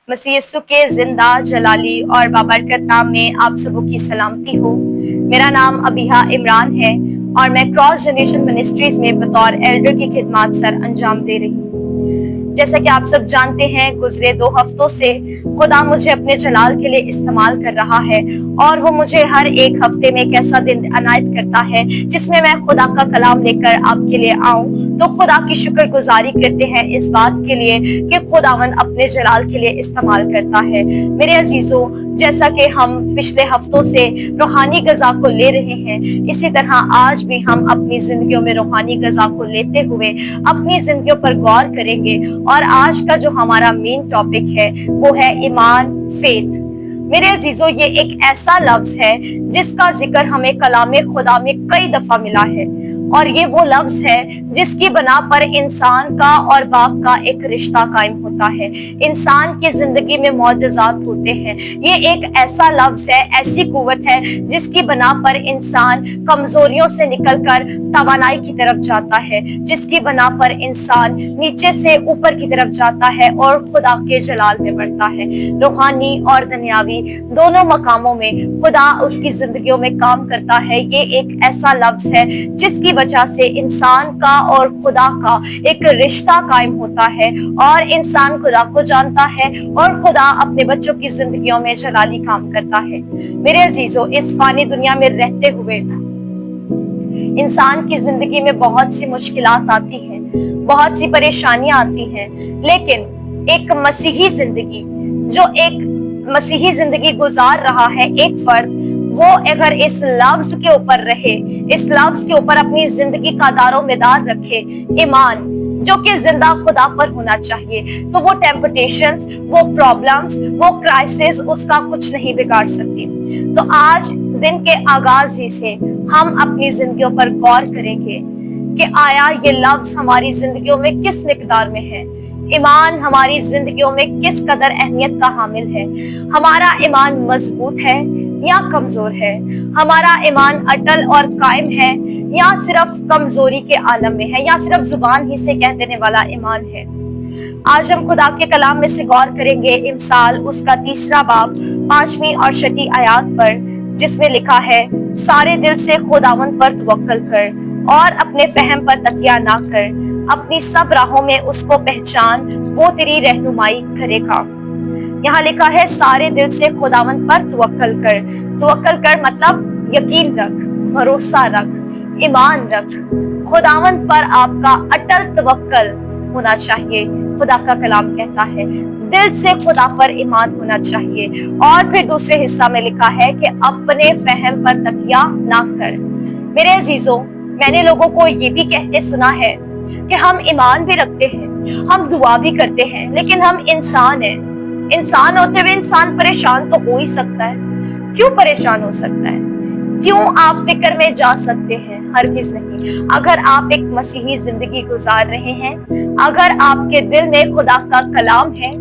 मसीह यीशु के जिंदा जलाली और बाबरकत नाम में आप सबों की सलामती हो। मेरा नाम अबिहा इमरान है और मैं क्रॉस जनरेशन मिनिस्ट्रीज में बतौर एल्डर की खिदमत सर अंजाम दे रही हूँ। जैसा कि आप सब जानते हैं, गुजरे 2 हफ्तों से खुदा मुझे अपने जलाल के लिए इस्तेमाल कर रहा है और वो मुझे हर एक हफ्ते में एक ऐसा दिन अनायत करता है जिसमें मैं खुदा का कलाम लेकर आपके लिए आऊं। तो खुदा की शुक्रगुजारी करते हैं इस बात के लिए कि खुदावन अपने जलाल के लिए इस्तेमाल करता है। मेरे अजीजों, जैसा कि हम पिछले हफ्तों से रूहानी गज़ा को ले रहे हैं, इसी तरह आज भी हम अपनी जिंदगियों में रूहानी गज़ा को लेते हुए अपनी जिंदगियों पर गौर करेंगे। और आज का जो हमारा मेन टॉपिक है वो है ईमान, फेथ। मेरे अजीजों, ये एक ऐसा लफ्ज है जिसका जिक्र हमें कलामे खुदा में कई दफा मिला है और ये वो लफ्ज है जिसकी बना पर इंसान का और बाप का एक रिश्ता कायम होता है। इंसान की जिंदगी में मौजज़ात होते हैं। ये एक ऐसा लफ्ज है, ऐसी कुव्वत है जिसकी बना पर इंसान कमजोरियों से निकलकर तवानाई की तरफ जाता है, जिसकी बना पर इंसान नीचे से ऊपर की तरफ जाता है और खुदा के जलाल में बढ़ता है। रूहानी और दुनियावी दोनों मकामों में खुदा उसकी जिंदगियों में काम करता है। ये एक ऐसा लफ्ज है जिसकी वजह से इंसान का और खुदा का एक रिश्ता कायम होता है और इंसान खुदा को जानता है और खुदा अपने बच्चों की जिंदगियों में जलाली काम करता है। मेरे अजीजों, इस फानी दुनिया में रहते हुए इंसान की जिंदगी में बहुत सी मुश्किलात आती हैं, बहुत सी परेशानियां आती हैं, लेकिन एक मसीही जिंदगी, जो एक मसीही जिंदगी गुजार रहा है एक फर्द, वो अगर इस लफ्ज के ऊपर रहे, इस लफ्ज के ऊपर अपनी जिंदगी का दारोमदार रखे, ईमान जो कि जिंदा खुदा पर होना चाहिए, तो वो टेम्पटेशंस, वो प्रॉब्लम्स, वो क्राइसिस उसका कुछ नहीं बिगाड़ सकती। तो आज दिन के आगाज ही से हम अपनी जिंदगियों पर गौर करेंगे कि आया ये लफ्ज हमारी जिंदगियों में किस मिकदार में है, ईमान हमारी जिंदगियों में किस कदर अहमियत का हामिल है। हमारा ईमान मजबूत है या कमजोर है, हमारा ईमान अटल और कायम है या सिर्फ कमजोरी के आलम में है, या सिर्फ जुबान ही से कह देने वाला ईमान है। आज हम खुदा के कलाम में से गौर करेंगे इमसाल उसका 3 बाब 5वीं और 6ठी आयत पर, जिसमें लिखा है, सारे दिल से खुदावन पर तवक्कल कर और अपने फहम पर तकिया ना कर, अपनी सब राहों में उसको पहचान, वो तेरी रहनुमाई करेगा। यहाँ लिखा है सारे दिल से खुदावन पर तवक्कल कर। तवक्कल कर मतलब यकीन रख, भरोसा रख, ईमान रख। खुदावन पर आपका अटल तवक्कल होना चाहिए। खुदा का कलाम कहता है दिल से खुदा पर ईमान होना चाहिए। और फिर दूसरे हिस्सा में लिखा है कि अपने फहम पर तकिया ना कर। मेरे अजीजों, मैंने लोगों को ये भी कहते सुना है कि हम ईमान भी रखते हैं, हम दुआ भी करते हैं, लेकिन हम इंसान हैं। इंसान होते हुए इंसान परेशान तो हो ही सकता है। क्यों परेशान हो सकता है? क्यों आप फिक्र में जा सकते हैं? हरगिज नहीं। अगर आप एक मसीही जिंदगी गुजार रहे हैं, अगर आपके दिल में खुदा का कलाम है,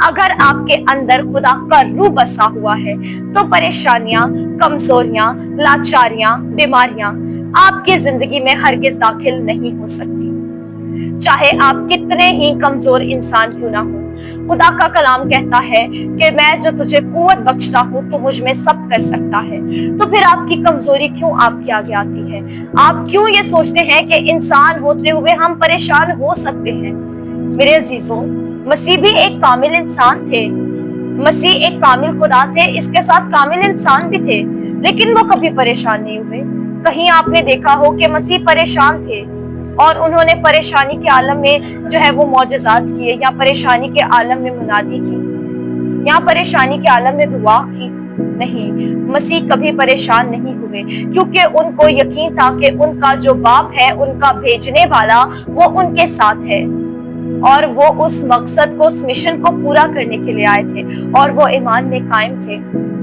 अगर आपके अंदर खुदा का रूह बसा हुआ है, तो परेशानियां, कमजोरियां, लाचारियां, बीमारियां आपकी जिंदगी में हरगिज दाखिल नहीं हो सकती। चाहे आप कितने ही कमजोर इंसान क्यों ना हो, खुदा का कलाम कहता है कि मैं जो तुझे कुव्वत बख्शता हूँ, तू मुझ में सब कर सकता है। तो फिर आपकी कमजोरी क्यों आपके आगे आती है? आप क्यों ये सोचते हैं कि इंसान होते हुए हम परेशान हो सकते हैं? मेरे अजीजों, मसीह भी एक कामिल इंसान थे। मसीह एक कामिल खुदा थे, इसके साथ कामिल इंसान भी थे, लेकिन वो कभी परेशान नहीं हुए। कहीं आपने देखा हो कि मसीह परेशान थे और उन्होंने परेशानी के आलम में जो है वो मौजज़ात किए, या परेशानी के आलम में मुनादी की, या परेशानी के आलम में दुआ की? नहीं, मसीह कभी परेशान नहीं हुए, क्योंकि उनको यकीन था कि उनका जो बाप है, उनका भेजने वाला, वो उनके साथ है और वो उस मकसद को, उस मिशन को पूरा करने के लिए आए थे और वो ईमान में कायम थे।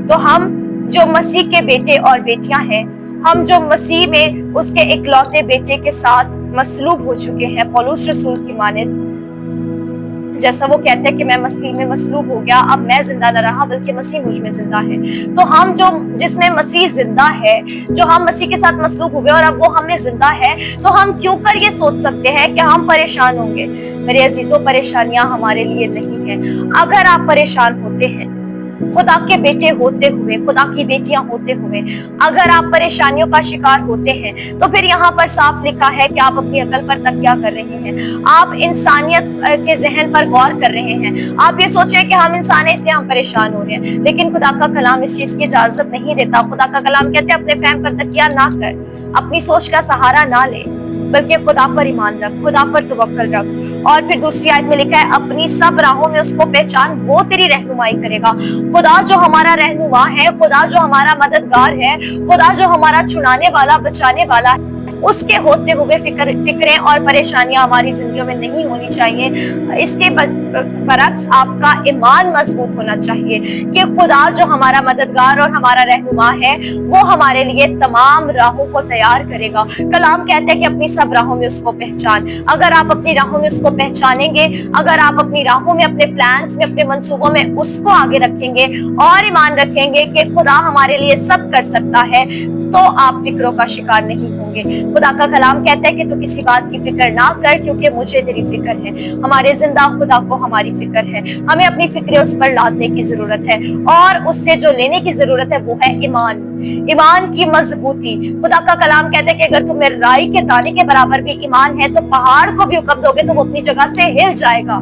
तो हम जो मसीह के बेटे और बेटियां हैं, हम जो मसीह में उसके इकलौते बेटे के साथ मसलूब हो चुके हैं, पौलुस रसूल की मानिंद, जैसा वो कहते हैं कि मैं मसीह में मसलूब हो गया, अब मैं जिंदा न रहा बल्कि मसीह मुझ में जिंदा है। तो हम जो जिसमें मसीह जिंदा है, जो हम मसीह के साथ मसलूब हुए और अब वो हमें जिंदा है, तो हम क्यों कर ये सोच सकते हैं कि हम परेशान होंगे। मेरे अजीजों, परेशानियां हमारे लिए नहीं है। अगर आप परेशान होते हैं खुदा के बेटे होते हुए, खुदा की बेटियां होते हुए, अगर आप परेशानियों का शिकार होते हैं, तो फिर यहाँ पर साफ लिखा है कि आप अपनी अकल पर तकिया कर रहे हैं, आप इंसानियत के जहन पर गौर कर रहे हैं। आप ये सोचें कि हम इंसान हैं इसलिए हम परेशान हो रहे हैं, लेकिन खुदा का कलाम इस चीज की इजाजत नहीं देता। खुदा का कलाम कहते हैं अपने फहम पर तकिया ना कर, अपनी सोच का सहारा ना ले, बल्कि खुदा पर ईमान रख, खुदा पर तवक्कल रख। और फिर दूसरी आयत में लिखा है अपनी सब राहों में उसको पहचान, वो तेरी रहनुमाई करेगा। खुदा जो हमारा रहनुमा है, खुदा जो हमारा मददगार है, खुदा जो हमारा छुड़ाने वाला, बचाने वाला है, उसके होते हुए फिक्रें और परेशानियां हमारी जिंदगी में नहीं होनी चाहिए। इसके बरक्स आपका ईमान मजबूत होना चाहिए कि खुदा जो हमारा मददगार और हमारा रहनुमा है, वो हमारे लिए तमाम राहों को तैयार करेगा। कलाम कहते हैं कि अपनी सब राहों में उसको पहचान। अगर आप अपनी राहों में उसको पहचानेंगे, अगर आप अपनी राहों में, अपने प्लान्स में, अपने मंसूबों में उसको आगे रखेंगे और ईमान रखेंगे कि खुदा हमारे लिए सब कर सकता है, तो आप फिक्रों का शिकार नहीं होंगे। खुदा का कलाम कहता है कि तू किसी बात की फिक्र ना कर, क्योंकि मुझे तेरी फिक्र है। हमारे जिंदा खुदा को हमारी फिक्र है। हमें अपनी फिक्रें उस पर लादने की जरूरत है, और उससे जो लेने की जरूरत है वो है ईमान, ईमान की मजबूती। खुदा का कलाम कहता है कि अगर तुम्हें राई के दाने के बराबर भी ईमान है, तो पहाड़ को भी हुक्म दोगे तो वो अपनी जगह से हिल जाएगा।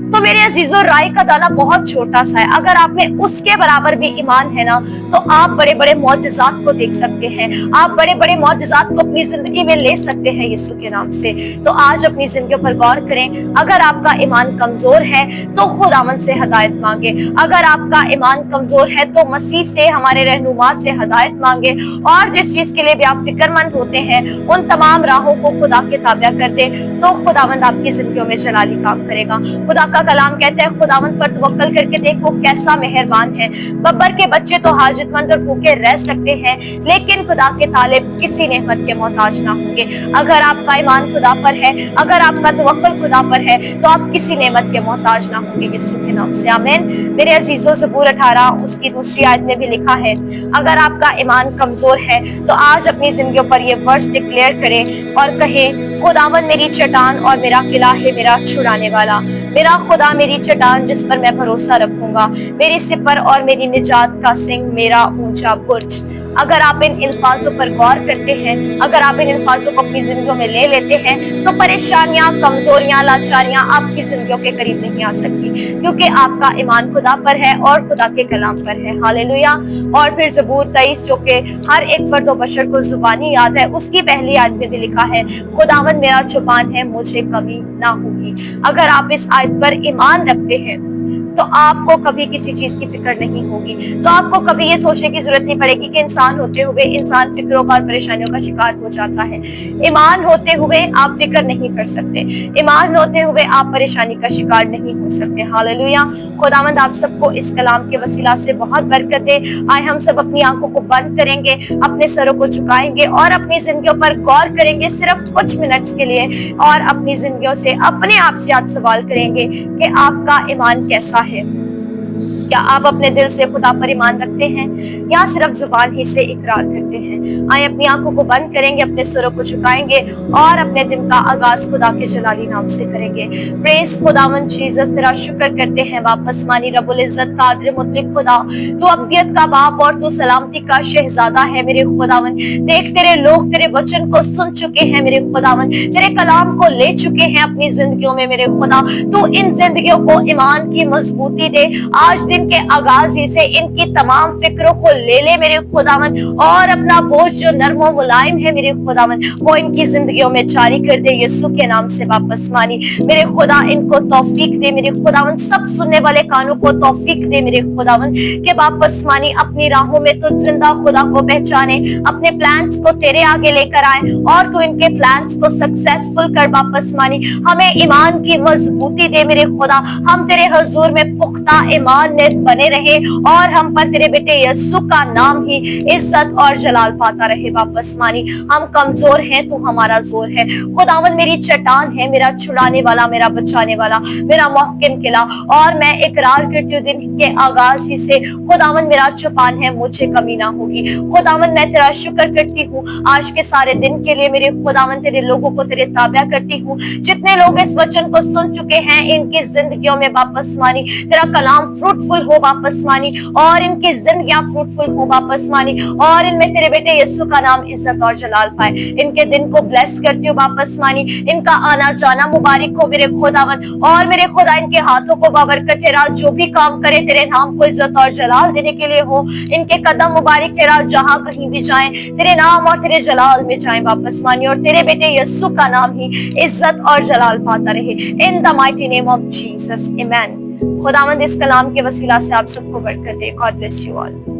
तो मेरे अजीजों, राई का दाना बहुत छोटा सा है, अगर आप में उसके बराबर भी ईमान है ना, तो आप बड़े बड़े मौजज़ात को देख सकते हैं, आप बड़े बड़े मौजज़ात को अपनी जिंदगी में ले सकते हैं यीशु के नाम से। तो आज अपनी जिंदगी पर गौर करें। अगर आपका ईमान कमजोर है तो खुदावंद से हदायत मांगे। अगर आपका ईमान कमजोर है तो मसीह से, हमारे रहनुमा से हदायत मांगे, और जिस चीज के लिए भी आप फिक्रमंद होते हैं उन तमाम राहों को खुदा के ताबे कर दे, तो खुदावंद आपकी जिंदगियों में जलाली काम करेगा। खुदा का कलाम कहते हैं खुदावंद पर तवक्कल करके देखो कैसा मेहरबान है। बब्बर के बच्चे तो हाजतमंद और भूखे रह सकते हैं, लेकिन खुदा के तालिब किसी नेमत के मोहताज ना होंगे। अगर आपका ईमान खुदा पर है, अगर आपका तवक्कल खुदा पर है, तो आप किसी नेमत के मोहताज ना होंगे यीशु के नाम से। आमीन। मेरे अजीजों, ज़बूर 18 उसकी दूसरी आयत में भी लिखा है, अगर आपका ईमान कमजोर है तो आज अपनी जिंदगियों पर ये वर्ड्स डिक्लेयर करें और कहें, खुदावंद मेरी चट्टान और मेरा किला है, मेरा छुड़ाने वाला। मेरा खुदा मेरी चट्टान जिस पर मैं भरोसा रखूंगा, मेरी सिपर और मेरी निजात का सिंह, मेरा ऊंचा बुर्ज। अगर आप इन अल्फाजों पर गौर करते हैं, अगर आप इन अल्फाजों को अपनी जिंदगियों में ले लेते हैं, तो परेशानियां, कमजोरियां, लाचारियां आपकी जिंदगियों के करीब नहीं आ सकती, क्योंकि आपका ईमान खुदा पर है और खुदा के कलाम पर है। हालेलुया। और फिर ज़बूर 23 जो कि हर एक फर्द व बशर को जुबानी याद है, उसकी पहली आयत में भी लिखा है, खुदावंद मेरा जुबान है, मुझे कमी ना होगी। अगर आप इस आयत पर ईमान रखते हैं तो आपको कभी किसी चीज की फिक्र नहीं होगी। तो आपको कभी ये सोचने की जरूरत नहीं पड़ेगी कि इंसान होते हुए इंसान फिक्रों और परेशानियों का शिकार हो जाता है। ईमान होते हुए आप फिक्र नहीं कर सकते, ईमान होते हुए आप परेशानी का शिकार नहीं हो सकते। हालेलुया। खुदावंद आप सबको इस कलाम के वसीला से बहुत बरकत दे। आए हम सब अपनी आंखों को बंद करेंगे, अपने सरों को झुकाएंगे और अपनी जिंदगियों पर गौर करेंगे सिर्फ कुछ मिनट्स के लिए, और अपनी जिंदगियों से अपने आप से आज सवाल करेंगे कि आपका ईमान कैसा है। क्या आप अपने दिल से खुदा पर ईमान रखते हैं या सिर्फ जुबान ही से इकरार करते हैं? आए अपनी आंखों को बंद करेंगे, अपने सरों को झुकाएंगे और अपने दिन का आगाज खुदा के जलाली नाम से करेंगे। प्रेज खुदावंद जीसस, तेरा शुक्र करते हैं वापस मानी रब्बुल इज्जत कादिर मुतलक खुदा, तू अब्दियत का बाप और तू सलामती का शहजादा है मेरे खुदावंद। देख तेरे लोग तेरे वचन को सुन चुके हैं मेरे खुदावंद, तेरे कलाम को ले चुके हैं अपनी जिंदगियों में मेरे खुदा। तू इन जिंदगियों को ईमान की मजबूती दे। आज दिन के आगाज ही से इनकी तमाम फिक्रों को ले ले मेरे खुदावन, और अपना बोझ जो नरम और मुलायम है मेरे खुदावन, वो इनकी जिंदगियों में जारी कर दे यीशु के नाम से वापस मानी। मेरे खुदा इनको तौफीक दे मेरे खुदावन, सब सुनने वाले कानों को तौफीक दे मेरे खुदावन के वापस मानी अपनी राहों में तो जिंदा खुदा को पहचाने, अपने प्लान्स को तेरे आगे लेकर आए और तू इनके प्लान्स को सक्सेसफुल कर वापस मानी। हमें ईमान की मजबूती दे मेरे खुदा, हम तेरे हुजूर में पुख्ता ईमान सहित बने रहे और हम पर तेरे बेटे यीशु का नाम ही इज्जत और जलाल पाता रहे। वापस मानी हम कमजोर हैं, तू हमारा जोर है। खुदावन मेरी चट्टान है, मेरा छुड़ाने वाला, मेरा बचाने वाला, मेरा मुहकिम किला। और मैं इकरार करती हूँ दिन के आगाज ही से खुदावन मेरा चौपान है, मुझे कमी ना होगी। खुदावन मैं तेरा शुक्र करती हूँ आज के सारे दिन के लिए। मेरे खुदावन तेरे लोगों को तेरे ताबा करती हूँ। जितने लोग इस वचन को सुन चुके हैं इनकी जिंदगियों में वापस मानी तेरा कलाम फ्रूटफुल हो वापस मानी, और इनकी जिंदगियां फ्रूटफुल हो वापस मानी, और इनमें तेरे बेटे यीशु का नाम इज्जत और जलाल पाए। इनके दिन को ब्लेस करती हूँ वापस मानी, इनका आना जाना मुबारक हो मेरे खुदावन। और मेरे खुदा इनके हाथों को बाबरकत ठहरा, जो भी काम करे तेरे नाम को इज्जत और जलाल देने के लिए हो। इनके कदम मुबारक ठहरा, जहां कहीं भी जाएं तेरे नाम और तेरे जलाल में जाएं वापस मानी, और तेरे बेटे यीशु का नाम ही इज्जत और जलाल पाता रहे। In the mighty name of Jesus, आमीन। खुदावंद इस कलाम के वसीला से आप सबको बरकत दे। God bless you all.